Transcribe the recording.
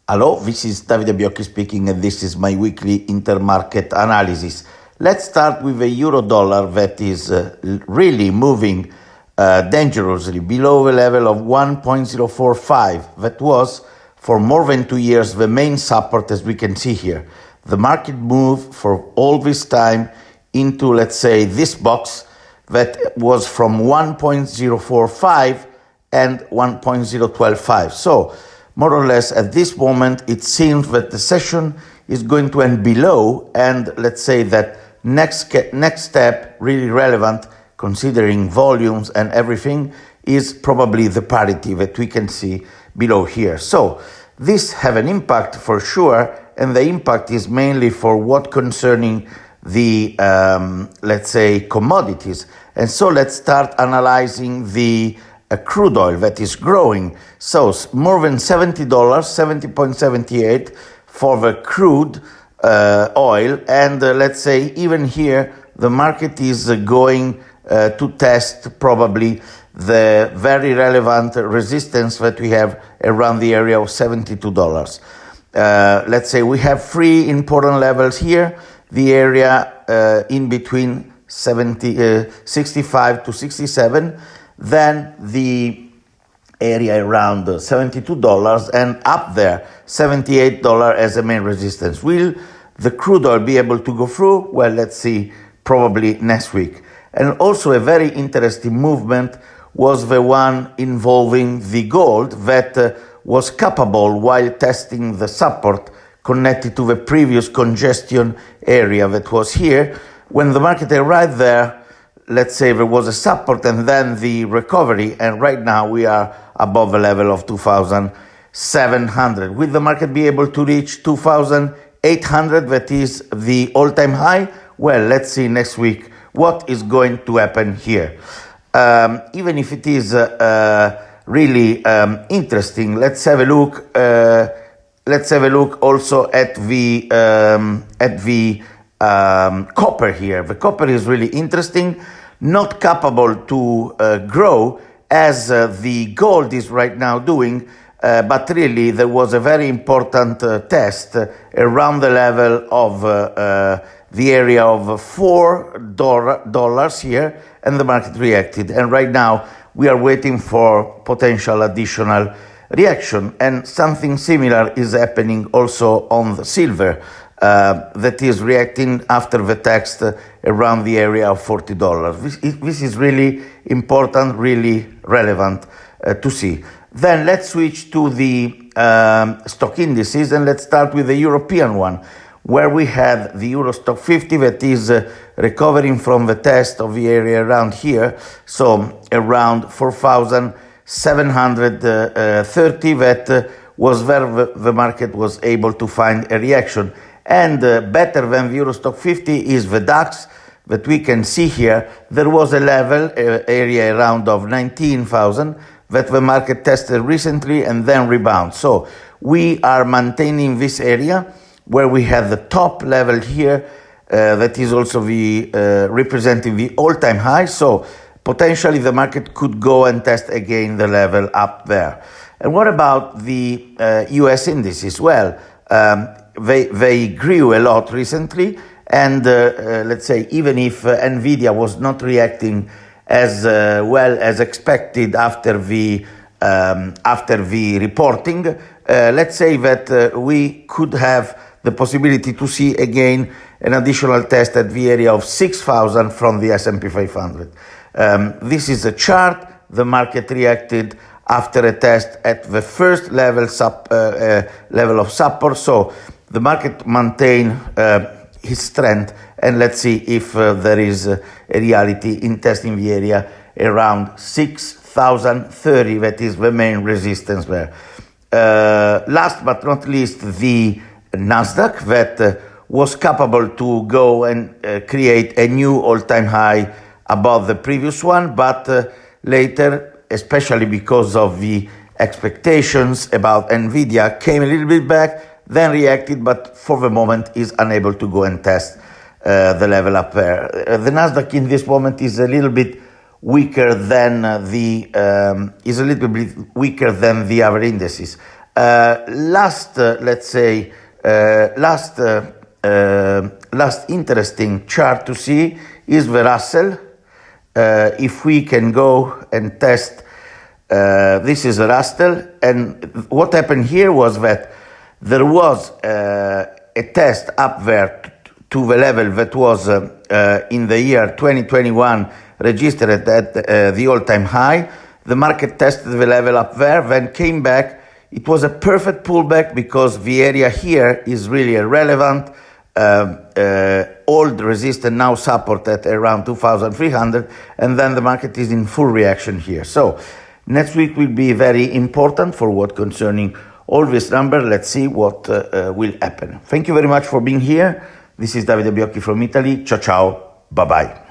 Hello, this is Davide Biocchi speaking, and this is my weekly intermarket analysis. Let's start with the euro dollar that is really moving dangerously below the level of 1.045. That was, for more than 2 years, the main support, as we can see here. The market moved for all this time into, let's say, this box that was from 1.045 and 1.025. So, more or less, at this moment, it seems that the session is going to end below, and let's say that next step, really relevant, considering volumes and everything, is probably the parity that we can see below here. So this have an impact for sure, and the impact is mainly for what concerning the, let's say, commodities. And so let's start analyzing the crude oil that is growing. So more than $70, 70.78 for the crude oil. And let's say even here, the market is going to test probably the very relevant resistance that we have around the area of $72. Let's say we have three important levels here. The area in between 65 to 67. Then the area around $72 and up there $78 as a main resistance. Will the crude oil be able to go through? Well, let's see, probably next week. And also a very interesting movement was the one involving the gold that was capable while testing the support connected to the previous congestion area that was here. When the market arrived there, let's say there was a support and then the recovery, and right now we are above the level of 2,700. Will the market be able to reach 2,800, that is the all-time high? Well, let's see next week what is going to happen here. Even if it is really interesting, let's have a look. Let's have a look also at the copper here. The copper is really interesting, not capable to grow as the gold is right now doing, but really there was a very important test around the level of the area of $4 here, and the market reacted. And right now we are waiting for potential additional reaction, and something similar is happening also on the silver. That is reacting after the text around the area of $40. This is really important, really relevant to see. Then let's switch to the stock indices, and let's start with the European one, where we had the Euro Stock 50 that is recovering from the test of the area around here, so around 4,730, that was where the market was able to find a reaction. And better than the Euro Stock 50 is the DAX that we can see here. There was a level area around of 19,000 that the market tested recently and then rebound. So we are maintaining this area where we have the top level here that is also the representing the all-time high. So potentially the market could go and test again the level up there. And what about the US indices? Well, they grew a lot recently, and let's say even if NVIDIA was not reacting as well as expected after the reporting, let's say that we could have the possibility to see again an additional test at the area of 6,000 from the S&P 500. This is a chart. The market reacted after a test at the first level level of support. So the market maintained his strength, and let's see if there is a reality in testing the area around 6,030. That is the main resistance there. Last but not least, the Nasdaq that was capable to go and create a new all-time high above the previous one, but later, especially because of the expectations about NVIDIA, came a little bit back, then reacted, but for the moment is unable to go and test the level up there. The Nasdaq in this moment is a little bit weaker than the other indices. Last interesting chart to see is the Russell. If we can go and test, this is a Russell, and what happened here was that there was a test up there to the level that was in the year 2021 registered at the all-time high. The market tested the level up there, then came back. It was a perfect pullback because the area here is really irrelevant. Old resistance, now support at around 2,300, and then the market is in full reaction here. So next week will be very important for what concerning all this number. Let's see what will happen. Thank you very much for being here. This is Davide Biocchi from Italy. Ciao, ciao. Bye-bye.